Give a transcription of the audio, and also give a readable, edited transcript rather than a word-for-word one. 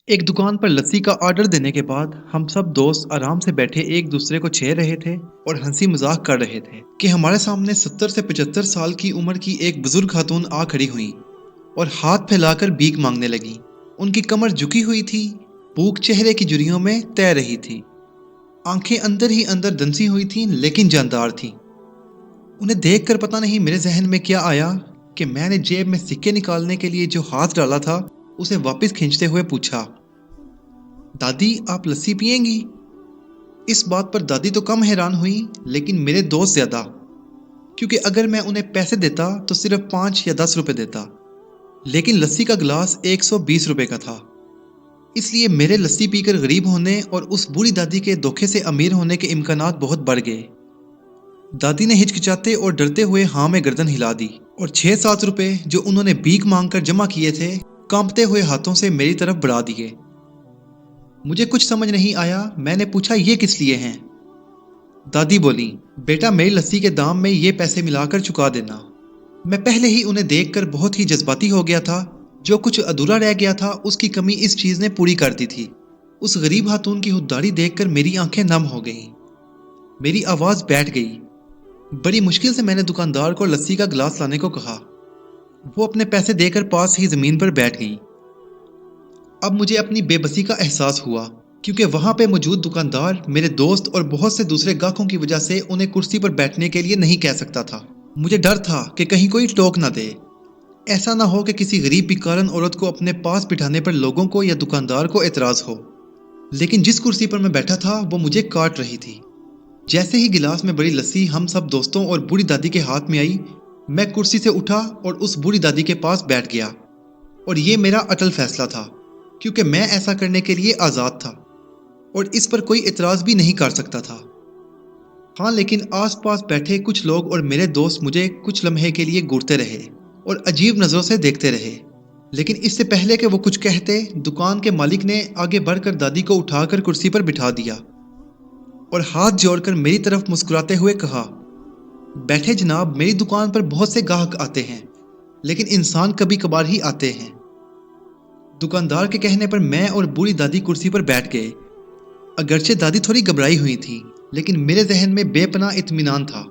ایک دکان پر لسی کا آرڈر دینے کے بعد ہم سب دوست آرام سے بیٹھے ایک دوسرے کو چھیڑ رہے تھے اور ہنسی مذاق کر رہے تھے کہ ہمارے سامنے 70 سے 75 سال کی عمر کی ایک بزرگ خاتون آ کھڑی ہوئی اور ہاتھ پھیلا کر بھیک مانگنے لگی۔ ان کی کمر جھکی ہوئی تھی، بھوک چہرے کی جھریوں میں تیر رہی تھی، آنکھیں اندر ہی اندر دنسی ہوئی تھیں لیکن جاندار تھیں۔ انہیں دیکھ کر پتہ نہیں میرے ذہن میں کیا آیا کہ میں نے جیب میں سکے نکالنے کے لیے جو ہاتھ ڈالا تھا اسے واپس کھینچتے ہوئے پوچھا، دادی آپ لسی پئیں گی؟ اس بات پر دادی تو کم حیران ہوئی لیکن میرے دوست زیادہ، کیونکہ اگر میں انہیں پیسے دیتا تو صرف 5 یا 10 روپے دیتا، لیکن لسی کا گلاس 120 روپے کا تھا۔ اس لیے میرے لسی پی کر غریب ہونے اور اس بوڑھی دادی کے دھوکے سے امیر ہونے کے امکانات بہت بڑھ گئے۔ دادی نے ہچکچاتے اور ڈرتے ہوئے ہاں میں گردن ہلا دی اور 6-7 روپے جو انہوں نے بھیک مانگ کر جمع کیے تھے کانپتے ہوئے ہاتھوں سے میری طرف بڑھا دیے۔ مجھے کچھ سمجھ نہیں آیا، میں نے پوچھا یہ کس لیے ہیں؟ دادی بولی، بیٹا میری لسی کے دام میں یہ پیسے ملا کر چکا دینا۔ میں پہلے ہی انہیں دیکھ کر بہت ہی جذباتی ہو گیا تھا، جو کچھ ادھورا رہ گیا تھا اس کی کمی اس چیز نے پوری کر دی تھی۔ اس غریب خاتون کی خودداری دیکھ کر میری آنکھیں نم ہو گئیں، میری آواز بیٹھ گئی۔ بڑی مشکل سے میں نے دکاندار کو لسی کا گلاس لانے کو کہا، وہ اپنے پیسے دے کر پاس ہی زمین پر بیٹھ گئیں۔ اب مجھے اپنی بے بسی کا احساس ہوا، کیونکہ وہاں پہ موجود دکاندار میرے دوست اور بہت سے دوسرے گاہکوں کی وجہ سے انہیں کرسی پر بیٹھنے کے لیے نہیں کہہ سکتا تھا۔ مجھے ڈر تھا کہ کہیں کوئی ٹوک نہ دے، ایسا نہ ہو کہ کسی غریب بیکارن عورت کو اپنے پاس بٹھانے پر لوگوں کو یا دکاندار کو اعتراض ہو۔ لیکن جس کرسی پر میں بیٹھا تھا وہ مجھے کاٹ رہی تھی۔ جیسے ہی گلاس میں بڑی لسی ہم سب دوستوں اور بوڑھی دادی کے ہاتھ میں آئی، میں کرسی سے اٹھا اور اس بوڑھی دادی کے پاس بیٹھ گیا، اور یہ میرا اٹل فیصلہ تھا، کیونکہ میں ایسا کرنے کے لیے آزاد تھا اور اس پر کوئی اعتراض بھی نہیں کر سکتا تھا۔ ہاں، لیکن آس پاس بیٹھے کچھ لوگ اور میرے دوست مجھے کچھ لمحے کے لیے گھورتے رہے اور عجیب نظروں سے دیکھتے رہے، لیکن اس سے پہلے کہ وہ کچھ کہتے، دکان کے مالک نے آگے بڑھ کر دادی کو اٹھا کر کرسی پر بٹھا دیا اور ہاتھ جوڑ کر میری طرف مسکراتے ہوئے کہا، بیٹھے جناب، میری دکان پر بہت سے گاہک آتے ہیں لیکن انسان کبھی کبھار ہی آتے ہیں۔ دکاندار کے کہنے پر میں اور بوڑھی دادی کرسی پر بیٹھ گئے۔ اگرچہ دادی تھوڑی گھبرائی ہوئی تھی لیکن میرے ذہن میں بے پناہ اطمینان تھا۔